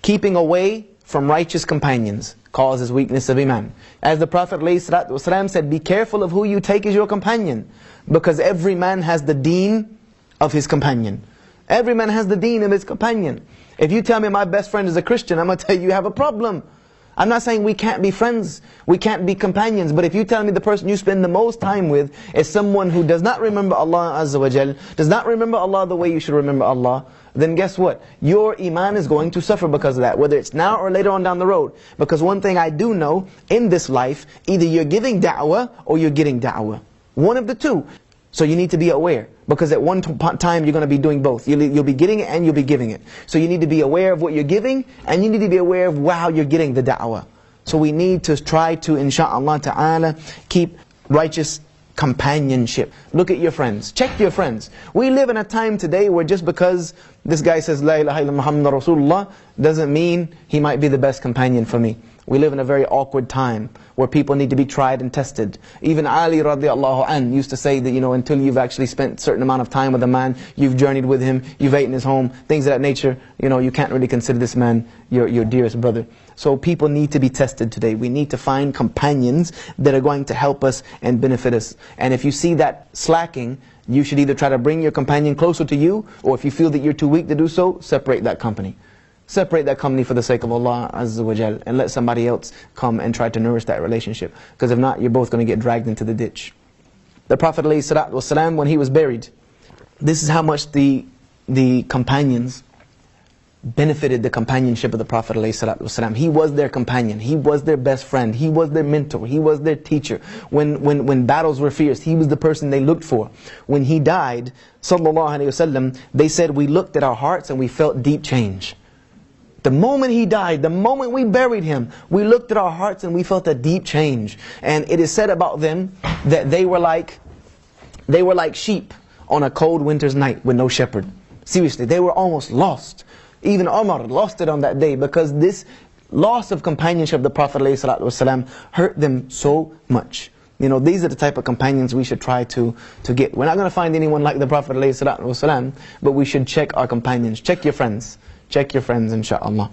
Keeping away from righteous companions causes weakness of iman. As the Prophet ﷺ said, be careful of who you take as your companion, because every man has the deen of his companion. Every man has the deen of his companion. If you tell me my best friend is a Christian, I'm going to tell you have a problem. I'm not saying we can't be friends, we can't be companions, but if you tell me the person you spend the most time with is someone who does not remember Allah Azza wa Jal, does not remember Allah the way you should remember Allah, then guess what? Your iman is going to suffer because of that, whether it's now or later on down the road. Because one thing I do know, in this life, either you're giving da'wah or you're getting da'wah. One of the two. So you need to be aware, because at one time you're going to be doing both. You'll be getting it and you'll be giving it. So you need to be aware of what you're giving, and you need to be aware of how you're getting the da'wah. So we need to try to, insha'Allah ta'ala, keep righteous companionship. Look at your friends. Check your friends. We live in a time today where just because this guy says La ilaha illa Muhammad Rasulullah doesn't mean he might be the best companion for me. We live in a very awkward time where people need to be tried and tested. Even Ali radiallahu anh used to say that, until you've actually spent a certain amount of time with a man, you've journeyed with him, you've ate in his home, things of that nature, you can't really consider this man your dearest brother. So people need to be tested today. We need to find companions that are going to help us and benefit us. And if you see that slacking, you should either try to bring your companion closer to you, or if you feel that you're too weak to do so, separate that company. Separate that company for the sake of Allah Azza wa Jal, and let somebody else come and try to nourish that relationship. Because if not, you're both going to get dragged into the ditch. The Prophet ﷺ, when he was buried, this is how much the companions benefited the companionship of the Prophet ﷺ. He was their companion, he was their best friend, he was their mentor, he was their teacher. When battles were fierce, he was the person they looked for. When he died, sallallahu alayhi wasallam, they said, we looked at our hearts and we felt deep change. The moment he died, the moment we buried him, we looked at our hearts and we felt a deep change. And it is said about them that they were like sheep on a cold winter's night with no shepherd. Seriously, they were almost lost. Even Umar lost it on that day, because this loss of companionship of the Prophet ﷺ hurt them so much. These are the type of companions we should try to get. We're not going to find anyone like the Prophet ﷺ, but we should check our companions. Check your friends. Check your friends, insha'Allah.